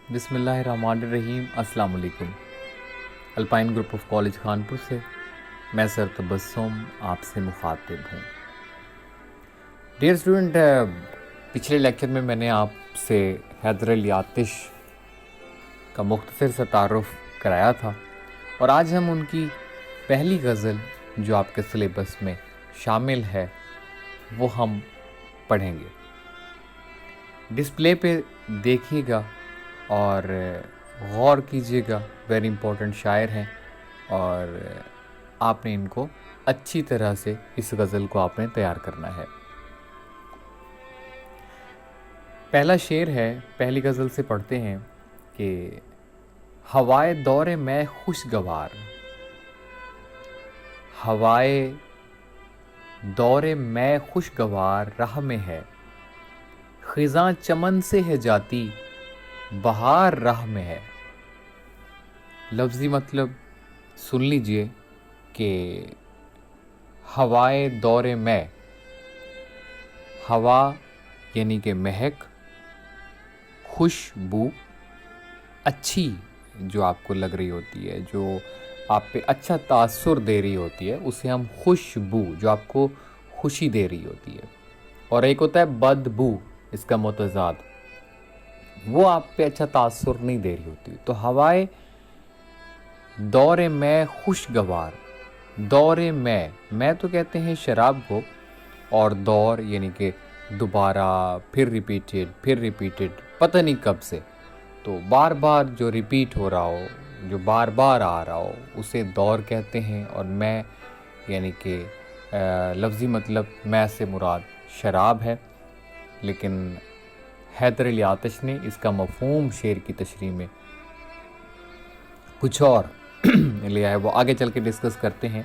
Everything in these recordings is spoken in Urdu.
بسم اللہ الرحمن الرحیم۔ السلام علیکم۔ Alpine group of college Khanpur سے میں سر تبسم آپ سے مخاطب ہوں۔ ڈیئر اسٹوڈنٹ، پچھلے لیکچر میں نے آپ سے حیدر علی آتش کا مختصر سا تعارف کرایا تھا، اور آج ہم ان کی پہلی غزل جو آپ کے سلیبس میں شامل ہے وہ ہم پڑھیں گے۔ ڈسپلے پہ دیکھیے گا اور غور کیجیے گا، ویری امپورٹنٹ شاعر ہیں، اور آپ نے ان کو اچھی طرح سے اس غزل کو آپ نے تیار کرنا ہے۔ پہلا شعر ہے، پہلی غزل سے پڑھتے ہیں کہ ہوائے دور میں خوشگوار، ہوائے دور میں خوشگوار راہ میں ہے، خزاں چمن سے ہے جاتی بہار راہ میں ہے۔ لفظی مطلب سن لیجئے کہ ہوائے دور میں، ہوا یعنی کہ مہک، خوشبو اچھی جو آپ کو لگ رہی ہوتی ہے، جو آپ پہ اچھا تاثر دے رہی ہوتی ہے، اسے ہم خوشبو، جو آپ کو خوشی دے رہی ہوتی ہے۔ اور ایک ہوتا ہے بدبو، اس کا متضاد، وہ آپ پہ اچھا تاثر نہیں دے رہی ہوتی۔ تو ہوائے دور میں خوشگوار، دور میں تو کہتے ہیں شراب کو، اور دور یعنی کہ دوبارہ، پھر ریپیٹڈ، پتہ نہیں کب سے، تو بار بار جو ریپیٹ ہو رہا ہو، جو بار بار آ رہا ہو، اسے دور کہتے ہیں۔ اور میں یعنی کہ لفظی مطلب میں سے مراد شراب ہے، لیکن حیدر علی آتش نے اس کا مفہوم شعر کی تشریح میں کچھ اور لیا ہے، وہ آگے چل کے ڈسکس کرتے ہیں۔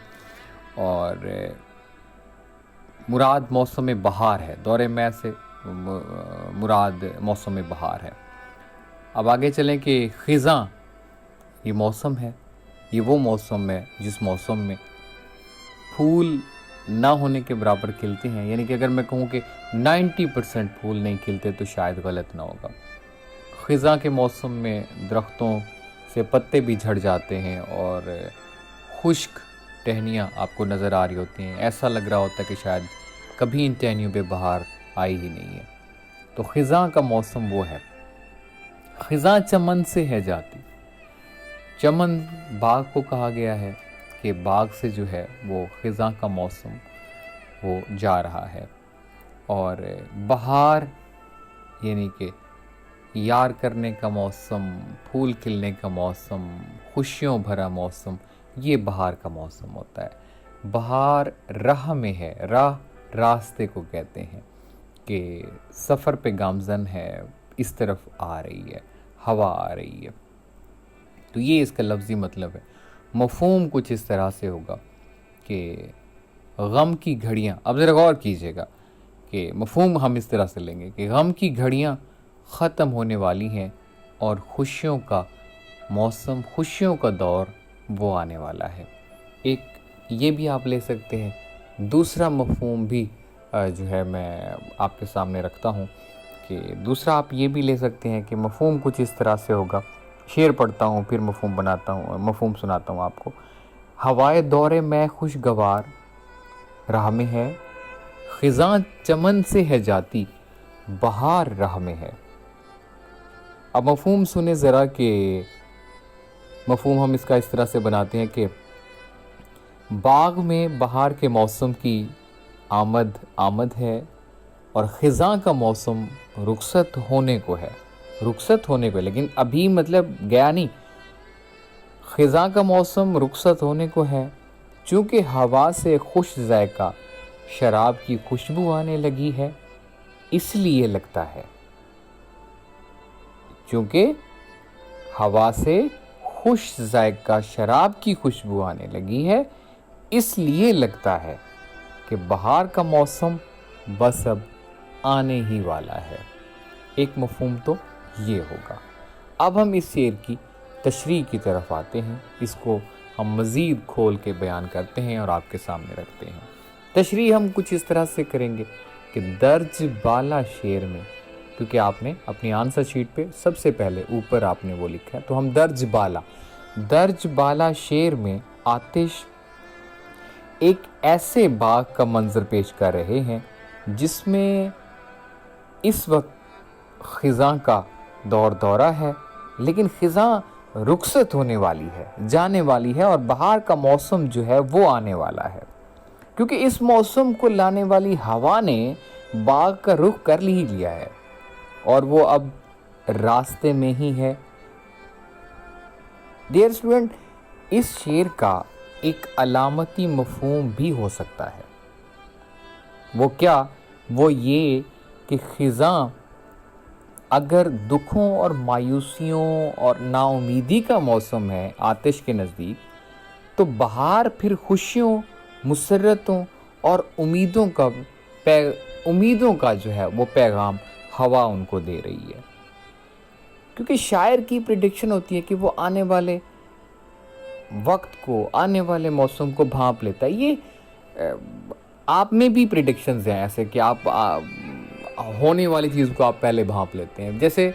اور مراد موسم بہار ہے، دور میں سے مراد موسم بہار ہے۔ اب آگے چلیں کہ خزاں، یہ موسم ہے، یہ وہ موسم ہے جس موسم میں پھول نہ ہونے کے برابر کھلتے ہیں، یعنی کہ اگر میں کہوں کہ 90% پھول نہیں کھلتے تو شاید غلط نہ ہوگا۔ خزاں کے موسم میں درختوں سے پتے بھی جھڑ جاتے ہیں اور خشک ٹہنیاں آپ کو نظر آ رہی ہوتی ہیں، ایسا لگ رہا ہوتا ہے کہ شاید کبھی ان ٹہنیوں پہ بہار آئی ہی نہیں ہے۔ تو خزاں کا موسم وہ ہے۔ خزاں چمن سے ہے جاتی، چمن باغ کو کہا گیا ہے کہ باغ سے جو ہے وہ خزاں کا موسم وہ جا رہا ہے۔ اور بہار یعنی کہ یار کرنے کا موسم، پھول کھلنے کا موسم، خوشیوں بھرا موسم، یہ بہار کا موسم ہوتا ہے۔ بہار راہ میں ہے، راہ راستے کو کہتے ہیں، کہ سفر پہ گامزن ہے، اس طرف آ رہی ہے، ہوا آ رہی ہے۔ تو یہ اس کا لفظی مطلب ہے۔ مفہوم کچھ اس طرح سے ہوگا کہ غم کی گھڑیاں، اب ذرا غور کیجیے گا کہ مفہوم ہم اس طرح سے لیں گے کہ غم کی گھڑیاں ختم ہونے والی ہیں اور خوشیوں کا موسم، خوشیوں کا دور وہ آنے والا ہے۔ ایک یہ بھی آپ لے سکتے ہیں۔ دوسرا مفہوم بھی جو ہے میں آپ کے سامنے رکھتا ہوں کہ دوسرا آپ یہ بھی لے سکتے ہیں کہ مفہوم کچھ اس طرح سے ہوگا۔ شعر پڑھتا ہوں پھر مفہوم بناتا ہوں، مفہوم سناتا ہوں آپ کو۔ ہوائے دور میں خوشگوار راہ میں ہے، خزاں چمن سے ہے جاتی بہار راہ میں ہے۔ اب مفہوم سنیں ذرا کہ مفہوم ہم اس کا اس طرح سے بناتے ہیں کہ باغ میں بہار کے موسم کی آمد ہے، اور خزاں کا موسم رخصت ہونے کو ہے، لیکن ابھی مطلب گیا نہیں۔ خزاں کا موسم رخصت ہونے کو ہے، چونکہ ہوا سے خوش ذائقہ شراب کی خوشبو آنے لگی ہے، اس لیے لگتا ہے، چونکہ ہوا سے خوش ذائقہ شراب کی خوشبو آنے لگی ہے، اس لیے لگتا ہے کہ بہار کا موسم بس اب آنے ہی والا ہے۔ ایک مفہوم تو یہ ہوگا۔ اب ہم اس شعر کی تشریح کی طرف آتے ہیں، اس کو ہم مزید کھول کے بیان کرتے ہیں اور آپ کے سامنے رکھتے ہیں۔ تشریح ہم کچھ اس طرح سے کریں گے کہ درج بالا شعر میں کیونکہ آپ نے اپنی آنسر شیٹ پہ سب سے پہلے اوپر آپ نے وہ لکھا ہے. تو ہم درج بالا شعر میں آتش ایک ایسے باغ کا منظر پیش کر رہے ہیں جس میں اس وقت خزاں کا دورہ ہے، لیکن خزاں رخصت ہونے والی ہے، جانے والی ہے، اور بہار کا موسم جو ہے وہ آنے والا ہے، کیونکہ اس موسم کو لانے والی ہوا نے باغ کا رخ کر ہی لیا ہے اور وہ اب راستے میں ہی ہے. ڈیئر اسٹوڈنٹ، اس شعر کا ایک علامتی مفہوم بھی ہو سکتا ہے. وہ کیا؟ وہ یہ کہ خزاں اگر دکھوں اور مایوسیوں اور نا امیدی کا موسم ہے آتش کے نزدیک، تو بہار پھر خوشیوں، مسرتوں اور امیدوں کا جو ہے وہ پیغام ہوا ان کو دے رہی ہے. کیونکہ شاعر کی پریڈکشن ہوتی ہے کہ وہ آنے والے وقت کو، آنے والے موسم کو بھانپ لیتا ہے. یہ آپ میں بھی پریڈکشنز ہیں ایسے کہ آپ ہونے والی چیز کو آپ پہلے بھانپ لیتے ہیں. جیسے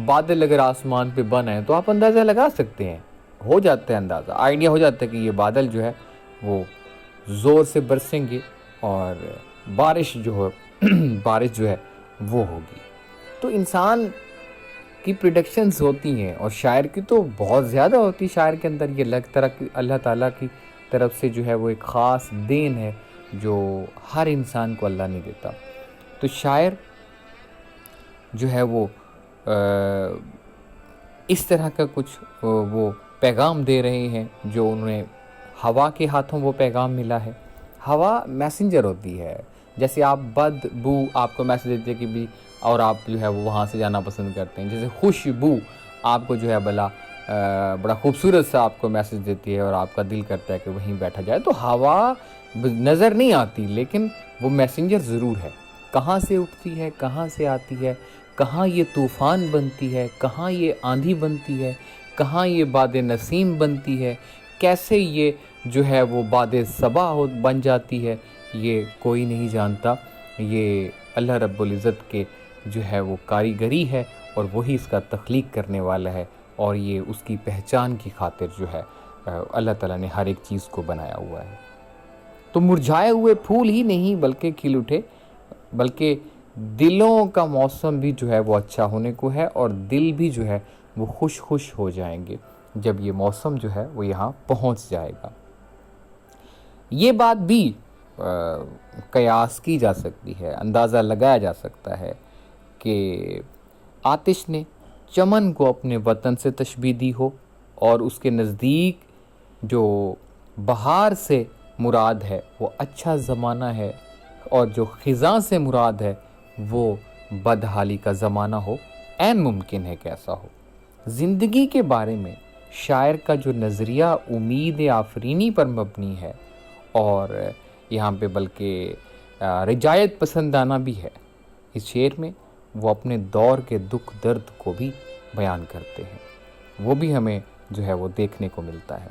بادل اگر آسمان پہ بن آئے تو آپ اندازہ لگا سکتے ہیں، ہو جاتا ہے اندازہ، آئیڈیا ہو جاتا ہے کہ یہ بادل جو ہے وہ زور سے برسیں گے اور بارش جو ہے وہ ہوگی. تو انسان کی پریڈکشنز ہوتی ہیں اور شاعر کی تو بہت زیادہ ہوتی ہے. شاعر کے اندر یہ اللہ تعالیٰ کی طرف سے جو ہے وہ ایک خاص دین ہے جو ہر انسان کو اللہ نہیں دیتا. تو شاعر جو ہے وہ اس طرح کا کچھ وہ پیغام دے رہے ہیں جو انہیں ہوا کے ہاتھوں وہ پیغام ملا ہے. ہوا میسنجر ہوتی ہے. جیسے آپ بو آپ کو میسج دیتے ہیں کہ بھی، اور آپ جو ہے وہ وہاں سے جانا پسند کرتے ہیں. جیسے خوشبو آپ کو جو ہے بڑا خوبصورت سا آپ کو میسج دیتی ہے اور آپ کا دل کرتا ہے کہ وہیں بیٹھا جائے. تو ہوا نظر نہیں آتی لیکن وہ میسنجر ضرور ہے. کہاں سے اٹھتی ہے، کہاں سے آتی ہے، کہاں یہ طوفان بنتی ہے، کہاں یہ آندھی بنتی ہے، کہاں یہ باد نسیم بنتی ہے، کیسے یہ جو ہے وہ باد صبا بن جاتی ہے، یہ کوئی نہیں جانتا. یہ اللہ رب العزت کے جو ہے وہ کاریگری ہے اور وہی اس کا تخلیق کرنے والا ہے، اور یہ اس کی پہچان کی خاطر جو ہے اللہ تعالیٰ نے ہر ایک چیز کو بنایا ہوا ہے. تو مرجھائے ہوئے پھول ہی نہیں بلکہ کھل اٹھے، بلکہ دلوں کا موسم بھی جو ہے وہ اچھا ہونے کو ہے، اور دل بھی جو ہے وہ خوش ہو جائیں گے جب یہ موسم جو ہے وہ یہاں پہنچ جائے گا. یہ بات بھی قیاس کی جا سکتی ہے، اندازہ لگایا جا سکتا ہے کہ آتش نے چمن کو اپنے وطن سے تشبیہ دی ہو، اور اس کے نزدیک جو بہار سے مراد ہے وہ اچھا زمانہ ہے، اور جو خزاں سے مراد ہے وہ بدحالی کا زمانہ ہو. عین ممکن ہے کہ ایسا ہو. زندگی کے بارے میں شاعر کا جو نظریہ امید آفرینی پر مبنی ہے، اور یہاں پہ بلکہ رجایت پسندانہ بھی ہے. اس شعر میں وہ اپنے دور کے دکھ درد کو بھی بیان کرتے ہیں، وہ بھی ہمیں جو ہے وہ دیکھنے کو ملتا ہے.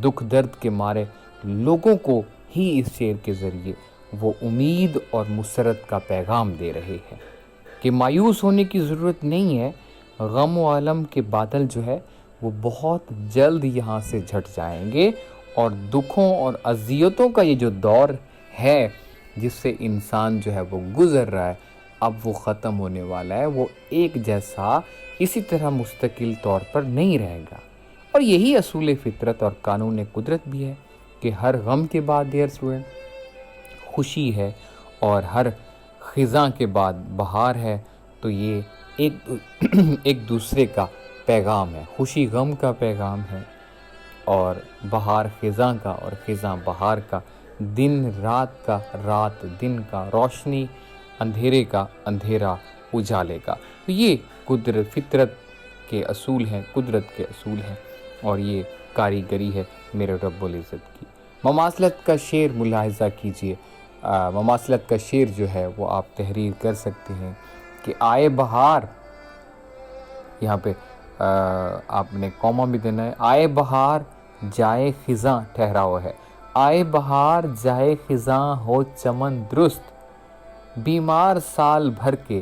دکھ درد کے مارے لوگوں کو ہی اس شعر کے ذریعے وہ امید اور مسرت کا پیغام دے رہے ہیں کہ مایوس ہونے کی ضرورت نہیں ہے. غم و الم کے بادل جو ہے وہ بہت جلد یہاں سے جھٹ جائیں گے، اور دکھوں اور اذیتوں کا یہ جو دور ہے جس سے انسان جو ہے وہ گزر رہا ہے، اب وہ ختم ہونے والا ہے. وہ ایک جیسا اسی طرح مستقل طور پر نہیں رہے گا. اور یہی اصول فطرت اور قانون قدرت بھی ہے کہ ہر غم کے بعد ڈیئر اسٹوڈنٹ خوشی ہے، اور ہر خزاں کے بعد بہار ہے. تو یہ ایک دوسرے کا پیغام ہے. خوشی غم کا پیغام ہے، اور بہار خزاں کا، اور خزاں بہار کا. دن رات کا، رات دن کا. روشنی اندھیرے کا، اندھیرا اجالے کا. تو یہ قدرت فطرت کے اصول ہیں، قدرت کے اصول ہیں، اور یہ کاریگری ہے میرے رب العزت کی. مماثلت کا شعر ملاحظہ کیجئے. مماثلت کا شعر جو ہے وہ آپ تحریر کر سکتے ہیں کہ آئے بہار، یہاں پہ آپ نے کوما بھی دینا ہے. آئے بہار جائے خزاں ٹھہراؤ ہے. آئے بہار جائے خزاں ہو چمن درست، بیمار سال بھر کے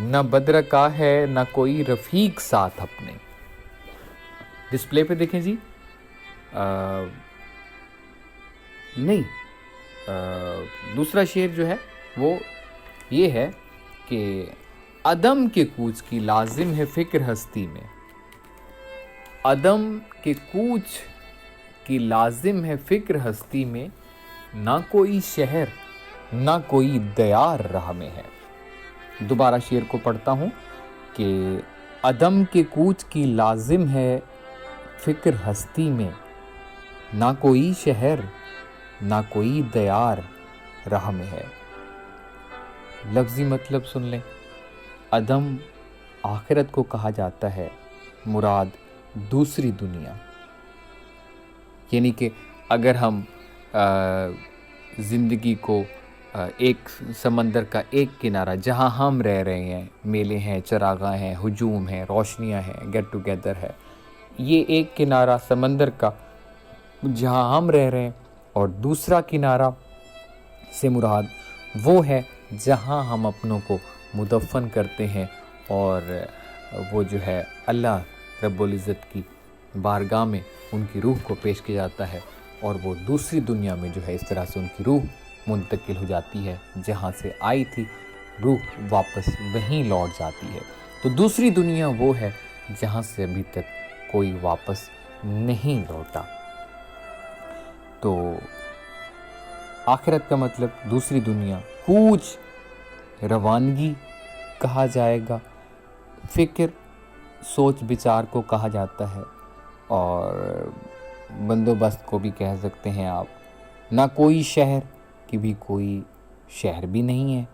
نہ بدرکا ہے نہ کوئی رفیق ساتھ اپنے. ڈسپلے پہ دیکھیں جی. نہیں، دوسرا شعر جو ہے وہ یہ ہے کہ عدم کے کوچ کی لازم ہے فکر ہستی میں. عدم کے کوچ کی لازم ہے فکر ہستی میں، نہ کوئی شہر نہ کوئی دیار راہ میں ہے. دوبارہ شعر کو پڑھتا ہوں کہ عدم کے کوچ کی لازم ہے فکر ہستی میں، نہ کوئی شہر نہ کوئی دیار راہ میں ہے. لفظی مطلب سن لیں. عدم آخرت کو کہا جاتا ہے، مراد دوسری دنیا. یعنی کہ اگر ہم زندگی کو ایک سمندر کا ایک کنارہ جہاں ہم رہ رہے ہیں، میلے ہیں، چراغاں ہیں، ہجوم ہیں، روشنیاں ہیں، گیٹ ٹوگیدر ہے، یہ ایک کنارہ سمندر کا جہاں ہم رہ رہے ہیں، اور دوسرا کنارہ سے مراد وہ ہے جہاں ہم اپنوں کو مدفن کرتے ہیں، اور وہ جو ہے اللہ رب العزت کی بارگاہ میں ان کی روح کو پیش کیا جاتا ہے، اور وہ دوسری دنیا میں جو ہے اس طرح سے ان کی روح منتقل ہو جاتی ہے، جہاں سے آئی تھی روح واپس وہیں لوٹ جاتی ہے. تو دوسری دنیا وہ ہے جہاں سے ابھی تک کوئی واپس نہیں لوٹا. تو آخرت کا مطلب دوسری دنیا، کوچ روانگی کہا جائے گا، فکر سوچ بچار کو کہا جاتا ہے، اور بندوبست کو بھی کہہ سکتے ہیں آپ. نہ کوئی شہر کی بھی کوئی شہر بھی نہیں ہے،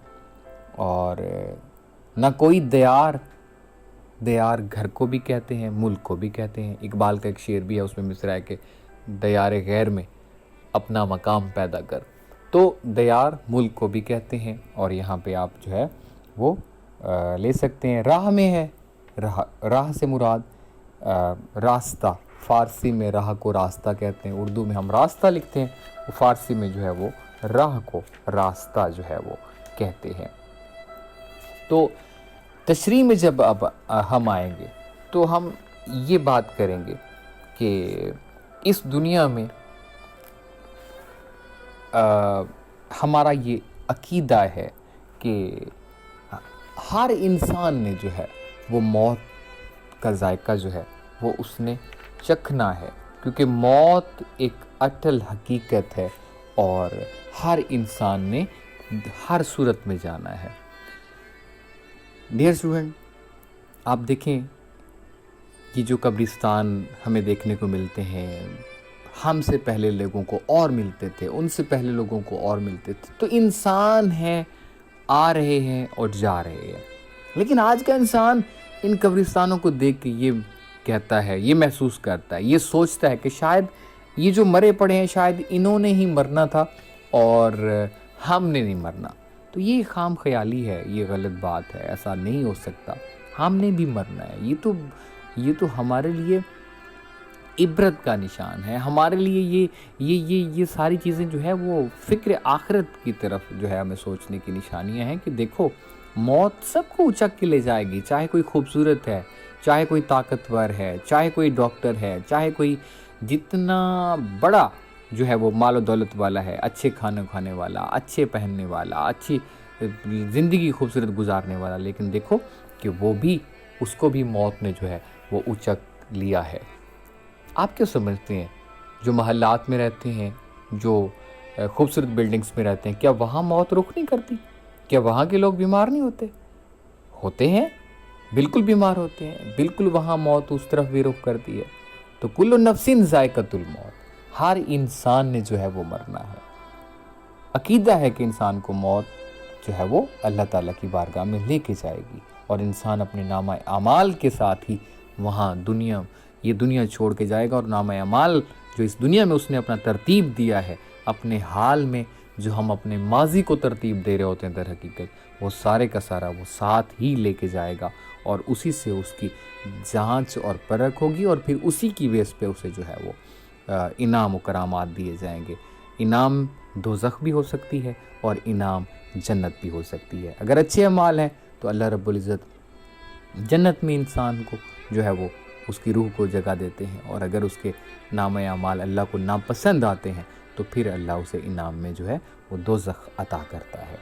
اور نہ کوئی دیار. دیار گھر کو بھی کہتے ہیں، ملک کو بھی کہتے ہیں. اقبال کا ایک شعر بھی ہے، اس میں مصرع ہے کہ دیار غیر میں اپنا مقام پیدا کر. تو دیار ملک کو بھی کہتے ہیں، اور یہاں پہ آپ جو ہے وہ لے سکتے ہیں. راہ میں ہے، راہ سے مراد راستہ. فارسی میں راہ کو راستہ کہتے ہیں، اردو میں ہم راستہ لکھتے ہیں، فارسی میں جو ہے وہ راہ کو راستہ جو ہے وہ کہتے ہیں. تو تشریح میں جب اب ہم آئیں گے تو ہم یہ بات کریں گے کہ اس دنیا میں ہمارا یہ عقیدہ ہے کہ ہر انسان نے جو ہے وہ موت کا ذائقہ جو ہے وہ اس نے چکھنا ہے، کیونکہ موت ایک اٹل حقیقت ہے، اور ہر انسان نے ہر صورت میں جانا ہے. ڈیئر اسٹوڈنٹ، آپ دیکھیں یہ جو قبرستان ہمیں دیکھنے کو ملتے ہیں، ہم سے پہلے لوگوں کو اور ملتے تھے، ان سے پہلے لوگوں کو اور ملتے تھے. تو انسان ہیں، آ رہے ہیں اور جا رہے ہیں. لیکن آج کا انسان ان قبرستانوں کو دیکھ کے یہ کہتا ہے، یہ محسوس کرتا ہے، یہ سوچتا ہے کہ شاید یہ جو مرے پڑے ہیں شاید انہوں نے ہی مرنا تھا اور ہم نے نہیں مرنا. تو یہ خام خیالی ہے، یہ غلط بات ہے، ایسا نہیں ہو سکتا. ہم نے بھی مرنا ہے. یہ تو ہمارے لیے عبرت کا نشان ہے. ہمارے لیے یہ ساری چیزیں جو ہے وہ فکر آخرت کی طرف جو ہے ہمیں سوچنے کی نشانیاں ہیں کہ دیکھو موت سب کو اچک کے لے جائے گی، چاہے کوئی خوبصورت ہے، چاہے کوئی طاقتور ہے، چاہے کوئی ڈاکٹر ہے، چاہے کوئی جتنا بڑا جو ہے وہ مال و دولت والا ہے، اچھے کھانے کھانے والا، اچھے پہننے والا، اچھی زندگی خوبصورت گزارنے والا. لیکن دیکھو کہ وہ بھی، اس کو بھی موت نے جو ہے وہ اچک لیا ہے. آپ کیا سمجھتے ہیں جو محلات میں رہتے ہیں، جو خوبصورت بلڈنگز میں رہتے ہیں، کیا وہاں موت رخ نہیں کرتی؟ کیا وہاں کے لوگ بیمار نہیں ہوتے ہیں؟ بالکل بیمار ہوتے ہیں. بالکل وہاں موت اس طرف بھی رخ کرتی ہے. تو کل نفس ذائقۃ الموت، ہر انسان نے جو ہے وہ مرنا ہے. عقیدہ ہے کہ انسان کو موت جو ہے وہ اللہ تعالیٰ کی بارگاہ میں لے کے جائے گی، اور انسان اپنے نامہ اعمال کے ساتھ ہی وہاں یہ دنیا چھوڑ کے جائے گا. اور نامہ اعمال جو اس دنیا میں اس نے اپنا ترتیب دیا ہے، اپنے حال میں جو ہم اپنے ماضی کو ترتیب دے رہے ہوتے ہیں، در حقیقت وہ سارے کا سارا وہ ساتھ ہی لے کے جائے گا، اور اسی سے اس کی جانچ اور پرکھ ہوگی، اور پھر اسی کی بیس پہ اسے جو ہے وہ انعام و کرامات دیے جائیں گے. انعام دوزخ بھی ہو سکتی ہے اور انعام جنت بھی ہو سکتی ہے. اگر اچھے اعمال ہیں تو اللہ رب العزت جنت میں انسان کو جو ہے وہ اس کی روح کو جگہ دیتے ہیں، اور اگر اس کے نام اعمال اللہ کو ناپسند آتے ہیں تو پھر اللہ اسے انعام میں جو ہے وہ دوزخ عطا کرتا ہے۔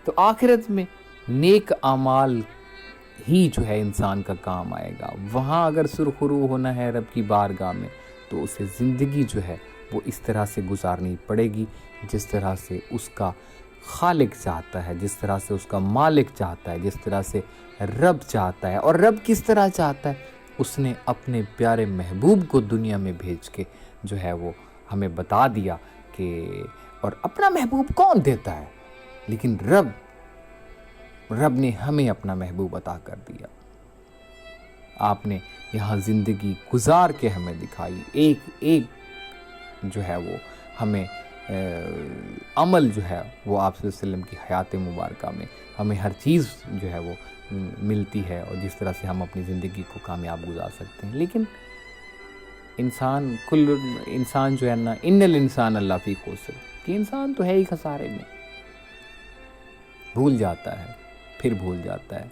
تو آخرت میں نیک اعمال ہی جو ہے انسان کا کام آئے گا۔ وہاں اگر سرخرو ہونا ہے رب کی بارگاہ میں تو اسے زندگی جو ہے وہ اس طرح سے گزارنی پڑے گی جس طرح سے اس کا خالق چاہتا ہے، جس طرح سے اس کا مالک چاہتا ہے، جس طرح سے رب چاہتا ہے۔ اور رب کس طرح چاہتا ہے؟ اس نے اپنے پیارے محبوب کو دنیا میں بھیج کے جو ہے وہ ہمیں بتا دیا کہ، اور اپنا محبوب کون دیتا ہے؟ لیکن رب نے ہمیں اپنا محبوب عطا کر دیا۔ آپ نے یہاں زندگی گزار کے ہمیں دکھائی، ایک جو ہے وہ ہمیں عمل جو ہے وہ آپ صلی اللہ علیہ وسلم کی حیات مبارکہ میں ہمیں ہر چیز جو ہے وہ ملتی ہے، اور جس طرح سے ہم اپنی زندگی کو کامیاب گزار سکتے ہیں۔ لیکن انسان جو ہے نا، ان الانسان اللہ فی خسر، کہ انسان تو ہے ہی خسارے میں، بھول جاتا ہے، پھر بھول جاتا ہے۔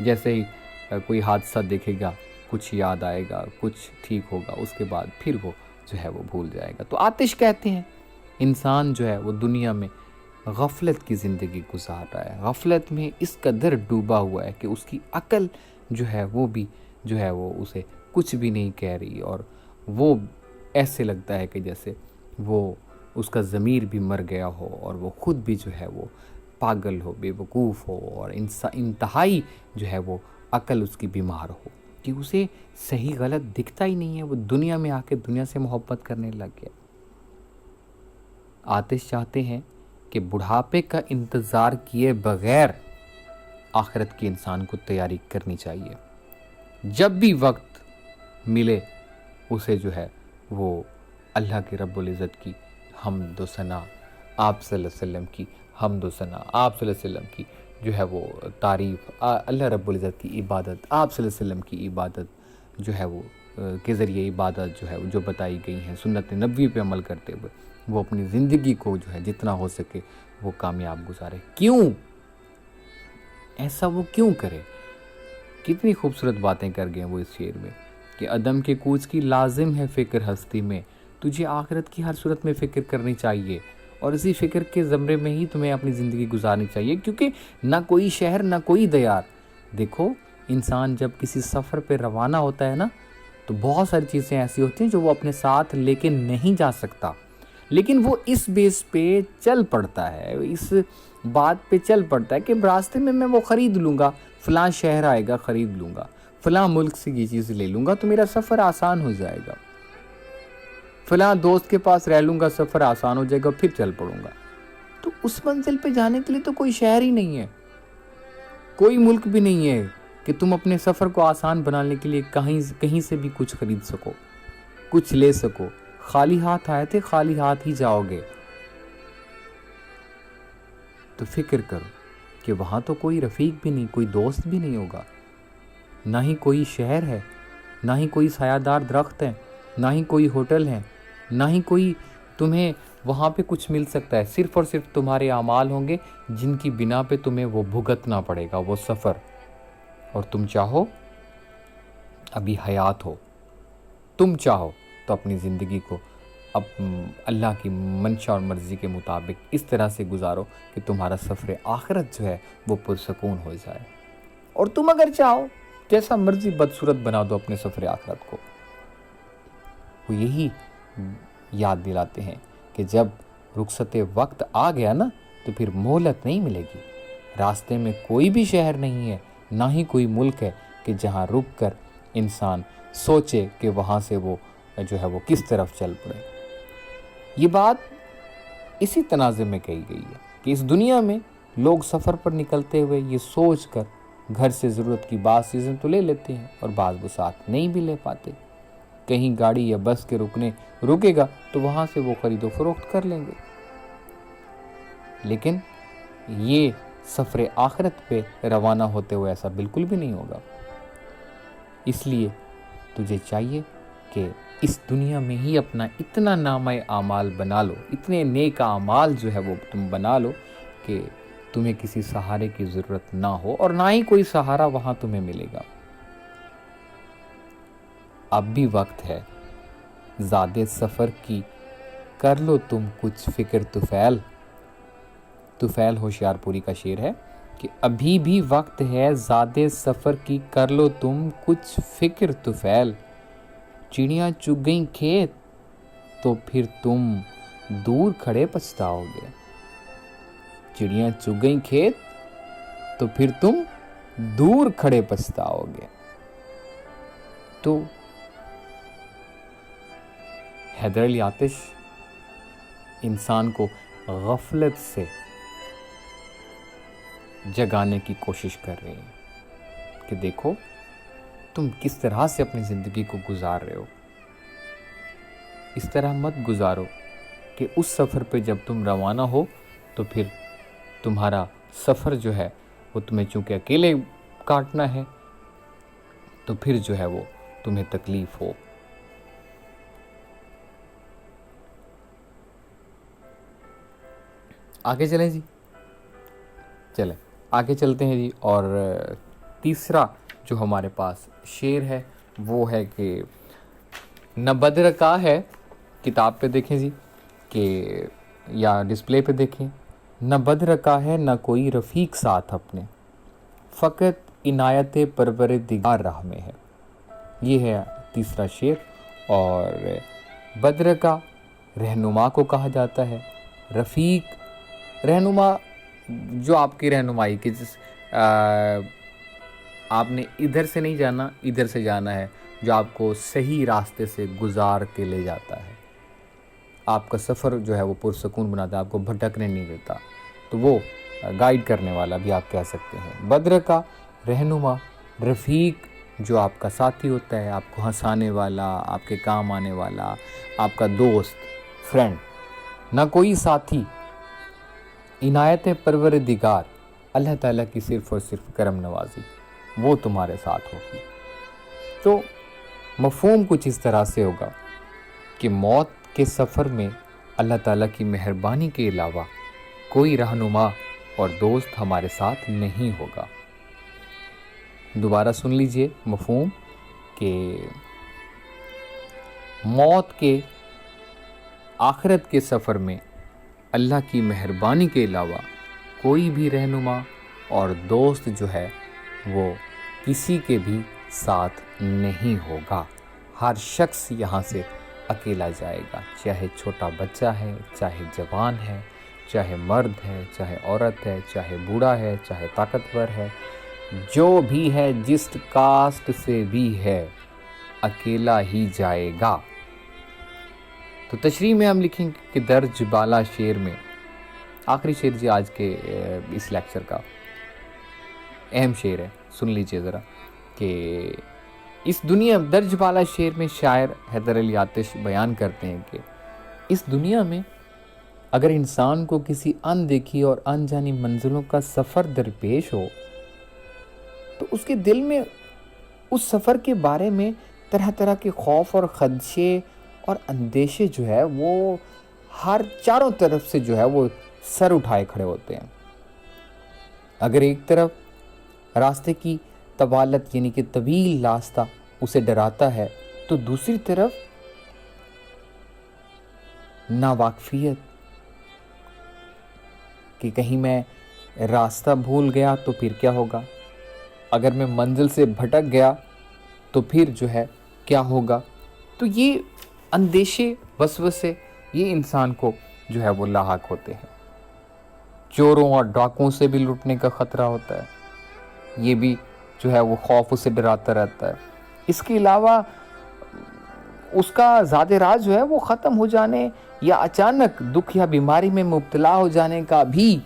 جیسے ہی کوئی حادثہ دیکھے گا، کچھ یاد آئے گا، کچھ ٹھیک ہوگا، اس کے بعد پھر وہ جو ہے وہ بھول جائے گا۔ تو آتش کہتے ہیں انسان جو ہے وہ دنیا میں غفلت کی زندگی گزار رہا ہے، غفلت میں اس قدر ڈوبا ہوا ہے کہ اس کی عقل جو ہے وہ بھی جو ہے وہ اسے کچھ بھی نہیں کہہ رہی، اور وہ ایسے لگتا ہے کہ جیسے وہ اس کا ضمیر بھی مر گیا ہو، اور وہ خود بھی جو ہے وہ پاگل ہو، بے وقوف ہو، اور انتہائی جو ہے وہ عقل اس کی بیمار ہو کہ اسے صحیح غلط دکھتا ہی نہیں ہے۔ وہ دنیا میں آ کے دنیا سے محبت کرنے لگ گیا۔ آتش چاہتے ہیں کہ بڑھاپے کا انتظار کیے بغیر آخرت کی انسان کو تیاری کرنی چاہیے۔ جب بھی وقت ملے اسے جو ہے وہ اللہ کے رب العزت کی حمد و ثنا، آپ صلی اللہ علیہ وسلم کی حمد و ثنا، آپ صلی اللہ علیہ وسلم کی جو ہے وہ تعریف، اللہ رب العزت کی عبادت، آپ صلی اللہ علیہ وسلم کی عبادت جو ہے وہ کے ذریعے عبادت جو ہے جو بتائی گئی ہیں سنت نبوی پہ عمل کرتے ہوئے وہ اپنی زندگی کو جو ہے جتنا ہو سکے وہ کامیاب گزارے۔ کیوں ایسا وہ کیوں کرے؟ کتنی خوبصورت باتیں کر گئے وہ اس شعر میں کہ عدم کے کوچ کی لازم ہے فکر ہستی میں، تجھے آخرت کی ہر صورت میں فکر کرنی چاہیے، اور اسی فکر کے زمرے میں ہی تمہیں اپنی زندگی گزارنی چاہیے، کیونکہ نہ کوئی شہر نہ کوئی دیار۔ دیکھو انسان جب کسی سفر پہ روانہ ہوتا ہے نا تو بہت ساری چیزیں ایسی ہوتی ہیں جو وہ اپنے ساتھ لے کے نہیں جا سکتا، لیکن وہ اس بیس پہ چل پڑتا ہے، اس بات پہ چل پڑتا ہے کہ راستے میں وہ خرید لوں گا، فلاں شہر آئے گا خرید لوں گا، فلاں ملک سے یہ چیز لے لوں گا تو میرا سفر آسان ہو جائے گا، فلاں دوست کے پاس رہ لوں گا سفر آسان ہو جائے گا، پھر چل پڑوں گا۔ تو اس منزل پہ جانے کے لیے تو کوئی شہر ہی نہیں ہے، کوئی ملک بھی نہیں ہے کہ تم اپنے سفر کو آسان بنانے کے لیے کہیں سے بھی کچھ خرید سکو، کچھ لے سکو۔ خالی ہاتھ آئے تھے خالی ہاتھ ہی جاؤ گے۔ تو فکر کرو کہ وہاں تو کوئی رفیق بھی نہیں، کوئی دوست بھی نہیں ہوگا، نہ ہی کوئی شہر ہے، نہ ہی کوئی سایہ دار درخت ہے، نہ ہی کوئی ہوٹل ہے، نہ ہی کوئی تمہیں وہاں پہ کچھ مل سکتا ہے، صرف اور صرف تمہارے اعمال ہوں گے جن کی بنا پہ تمہیں وہ بھگتنا پڑے گا وہ سفر۔ اور تم چاہو ابھی حیات ہو، تم چاہو تو اپنی زندگی کو اب اللہ کی منشا اور مرضی کے مطابق اس طرح سے گزارو کہ تمہارا سفر آخرت جو ہے وہ پرسکون ہو جائے، اور تم اگر چاہو جیسا مرضی بدصورت بنا دو اپنے سفر آخرت کو۔ وہ یہی یاد دلاتے ہیں کہ جب رخصت وقت آ گیا نا تو پھر مہلت نہیں ملے گی، راستے میں کوئی بھی شہر نہیں ہے، نہ ہی کوئی ملک ہے کہ جہاں رک کر انسان سوچے کہ وہاں سے وہ جو ہے وہ کس طرف چل پڑے۔ یہ بات اسی تناظر میں کہی گئی ہے کہ اس دنیا میں لوگ سفر پر نکلتے ہوئے یہ سوچ کر گھر سے ضرورت کی بعض چیزیں تو لے لیتے ہیں اور بعض وہ ساتھ نہیں بھی لے پاتے، کہیں گاڑی یا بس کے رکے گا تو وہاں سے وہ خرید و فروخت کر لیں گے، لیکن یہ سفر آخرت پہ روانہ ہوتے ہوئے ایسا بالکل بھی نہیں ہوگا۔ اس لیے تجھے چاہیے کہ اس دنیا میں ہی اپنا اتنا نامہ اعمال بنا لو، اتنے نیک اعمال جو ہے وہ تم بنا لو کہ تمہیں کسی سہارے کی ضرورت نہ ہو اور نہ ہی کوئی سہارا وہاں تمہیں ملے گا۔ اب بھی وقت ہے زادِ سفر کی، کر لو تم کچھ فکر طفیل۔ طفیل ہوشیار پوری کا شعر ہے کہ ابھی بھی وقت ہے زادِ سفر کی، کر لو تم کچھ فکر طفیل۔ چڑیاں چگ گئیں کھیت تو پھر تم دور کھڑے پچھتاؤ گے۔ چڑیاں چگ گئیں کھیت تو پھر تم دور کھڑے پچھتاؤ گے۔ تو حیدر علی آتش انسان کو غفلت سے جگانے کی کوشش کر رہے ہیں کہ دیکھو تم کس طرح سے اپنی زندگی کو گزار رہے ہو، اس طرح مت گزارو کہ اس سفر پہ جب تم روانہ ہو تو پھر تمہارا سفر جو ہے وہ تمہیں چونکہ اکیلے کاٹنا ہے تو پھر جو ہے وہ تمہیں تکلیف ہو۔ آگے چلیں جی، چلیں آگے چلتے ہیں جی۔ اور تیسرا جو ہمارے پاس شعر ہے وہ ہے کہ نہ بدر کا ہے، کتاب پہ دیکھیں جی کہ یا ڈسپلے پہ دیکھیں، نہ بدر کا ہے نہ کوئی رفیق ساتھ اپنے، فقط عنایت پروردگار راہ میں ہے۔ یہ ہے تیسرا شعر۔ اور بدر کا رہنما کو کہا جاتا ہے، رفیق رہنما جو آپ کی رہنمائی کی، جس آپ نے ادھر سے نہیں جانا ادھر سے جانا ہے، جو آپ کو صحیح راستے سے گزار کے لے جاتا ہے، آپ کا سفر جو ہے وہ پرسکون بناتا ہے، آپ کو بھٹکنے نہیں دیتا، تو وہ گائیڈ کرنے والا بھی آپ کہہ سکتے ہیں۔ بدر کا رہنما، رفیق جو آپ کا ساتھی ہوتا ہے، آپ کو ہنسانے والا، آپ کے کام آنے والا، آپ کا دوست، فرینڈ۔ نہ کوئی ساتھی، عنایت پروردگار، اللہ تعالیٰ کی صرف اور صرف کرم نوازی، وہ تمہارے ساتھ ہوگی۔ تو مفہوم کچھ اس طرح سے ہوگا کہ موت کے سفر میں اللہ تعالیٰ کی مہربانی کے علاوہ کوئی رہنما اور دوست ہمارے ساتھ نہیں ہوگا۔ دوبارہ سن لیجئے مفہوم کہ موت کے آخرت کے سفر میں اللہ کی مہربانی کے علاوہ کوئی بھی رہنما اور دوست جو ہے وہ کسی کے بھی ساتھ نہیں ہوگا۔ ہر شخص یہاں سے اکیلا جائے گا، چاہے چھوٹا بچہ ہے، چاہے جوان ہے، چاہے مرد ہے، چاہے عورت ہے، چاہے بوڑھا ہے، چاہے طاقتور ہے، جو بھی ہے، جس کاسٹ سے بھی ہے، اکیلا ہی جائے گا۔ تو تشریح میں ہم لکھیں کہ درج بالا شعر میں، آخری شعر جی آج کے اس لیکچر کا اہم شعر ہے، سن لیجئے ذرا کہ اس دنیا، درج بالا شعر میں شاعر حیدر علی آتش بیان کرتے ہیں کہ اس دنیا میں اگر انسان کو کسی اندیکھی اور انجانی منزلوں کا سفر درپیش ہو تو اس کے دل میں اس سفر کے بارے میں طرح طرح کے خوف اور خدشے اور اندیشے جو ہے وہ ہر چاروں طرف سے جو ہے وہ سر اٹھائے کھڑے ہوتے ہیں۔ اگر ایک طرف راستے کی طوالت یعنی کہ طویل راستہ اسے ڈراتا ہے تو دوسری طرف ناواقفیت کہ کہیں میں راستہ بھول گیا تو پھر کیا ہوگا، اگر میں منزل سے بھٹک گیا تو پھر جو ہے کیا ہوگا۔ تو یہ اندیشے، وسوسے، یہ انسان کو جو ہے وہ لاحق ہوتے ہیں۔ چوروں اور ڈاکوں سے بھی لوٹنے کا خطرہ ہوتا ہے، یہ بھی جو ہے وہ خوف اسے ڈراتا رہتا ہے۔ اس کے علاوہ اس کا ذات راز جو ہے وہ ختم ہو جانے یا اچانک دکھ یا بیماری میں مبتلا ہو جانے کا بھی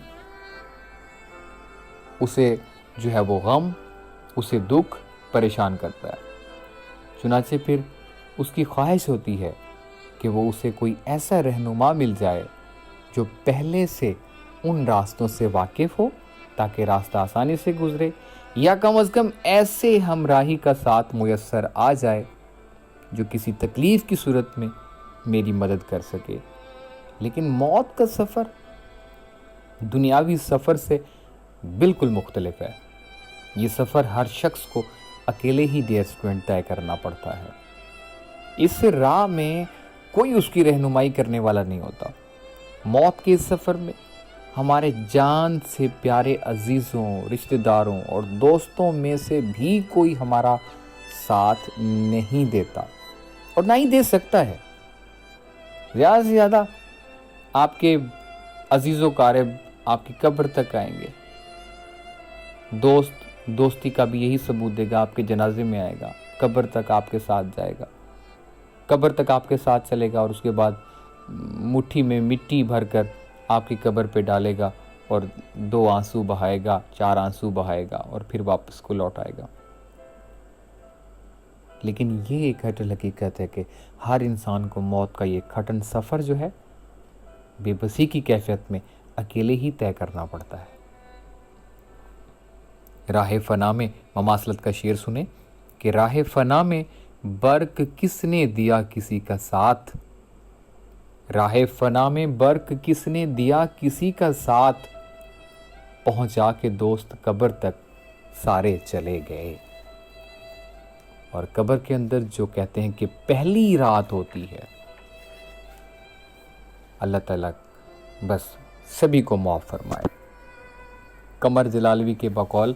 اسے جو ہے وہ غم، اسے دکھ پریشان کرتا ہے۔ چنانچہ پھر اس کی خواہش ہوتی ہے کہ وہ اسے کوئی ایسا رہنما مل جائے جو پہلے سے ان راستوں سے واقف ہو تاکہ راستہ آسانی سے گزرے، یا کم از کم ایسے ہمراہی کا ساتھ میسر آ جائے جو کسی تکلیف کی صورت میں میری مدد کر سکے۔ لیکن موت کا سفر دنیاوی سفر سے بالکل مختلف ہے۔ یہ سفر ہر شخص کو اکیلے ہی ڈیئر اسٹوڈنٹ طے کرنا پڑتا ہے۔ اس راہ میں کوئی اس کی رہنمائی کرنے والا نہیں ہوتا۔ موت کے اس سفر میں ہمارے جان سے پیارے عزیزوں، رشتہ داروں اور دوستوں میں سے بھی کوئی ہمارا ساتھ نہیں دیتا اور نہ ہی دے سکتا ہے۔ زیادہ سے زیادہ آپ کے عزیز و اقارب آپ کی قبر تک آئیں گے، دوستی کا بھی یہی ثبوت دے گا، آپ کے جنازے میں آئے گا، قبر تک آپ کے ساتھ جائے گا، قبر تک آپ کے ساتھ چلے گا، اور اس کے بعد مٹھی میں مٹی بھر کر آپ کی قبر پہ ڈالے گا اور 2 آنسو بہائے گا، 4 آنسو بہائے گا اور پھر واپس کو لوٹ آئے گا۔ لیکن یہ ایک اٹل حقیقت ہے کہ ہر انسان کو موت کا یہ کھٹن سفر جو ہے بے بسی کی کیفیت میں اکیلے ہی طے کرنا پڑتا ہے۔ راہ فنا میں مماثلت کا شعر سنیں کہ راہ فنا میں برق کس نے دیا کسی کا ساتھ، راہ فنا میں برق کس نے دیا کسی کا ساتھ، پہنچا کے دوست قبر تک سارے چلے گئے۔ اور قبر کے اندر جو کہتے ہیں کہ پہلی رات ہوتی ہے، اللہ تعالیٰ بس سبھی کو معاف فرمائے۔ قمر جلالوی کے بقول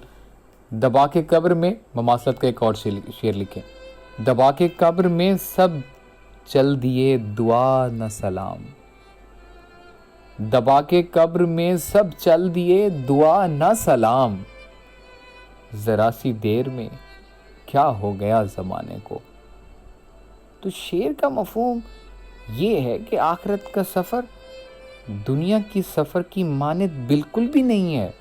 دبا کے قبر میں مماثلت کا ایک اور شعر لکھیں، دبا کے قبر میں سب چل دیے دعا نہ سلام، دبا کے قبر میں سب چل دیے دعا نہ سلام، ذرا سی دیر میں کیا ہو گیا زمانے کو۔ تو شعر کا مفہوم یہ ہے کہ آخرت کا سفر دنیا کی سفر کی مانند بالکل بھی نہیں ہے۔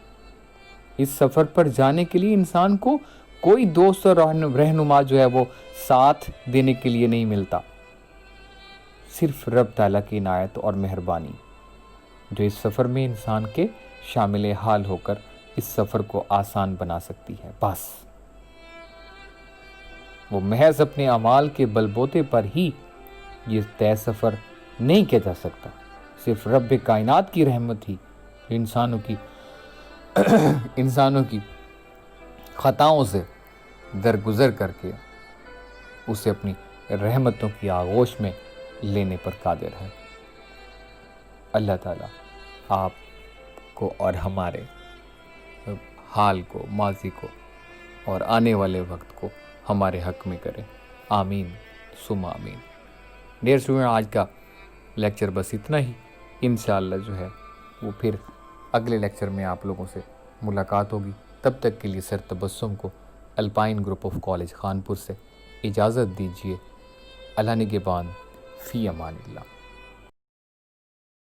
اس سفر پر جانے کے لیے انسان کو کوئی دوست اور رہنما جو ہے وہ ساتھ دینے کے لیے نہیں ملتا، صرف رب تعالیٰ کی عنایت اور مہربانی جو اس سفر میں انسان کے شامل حال ہو کر اس سفر کو آسان بنا سکتی ہے۔ بس وہ محض اپنے اعمال کے بلبوتے پر ہی یہ طے سفر نہیں کیا جا سکتا، صرف رب کائنات کی رحمت ہی انسانوں کی خطاؤں سے درگزر کر کے اسے اپنی رحمتوں کی آغوش میں لینے پر قادر ہے۔ اللہ تعالیٰ آپ کو اور ہمارے حال کو، ماضی کو اور آنے والے وقت کو ہمارے حق میں کرے، آمین ثم آمین۔ ڈیئر اسٹوڈنٹ، آج کا لیکچر بس اتنا ہی، انشاءاللہ جو ہے وہ پھر اگلے لیکچر میں آپ لوگوں سے ملاقات ہوگی۔ تب تک کے لیے سر تبسم کو alpine group of college Khanpur سے اجازت دیجیے۔ اللہ نگہبان، فی امان اللہ۔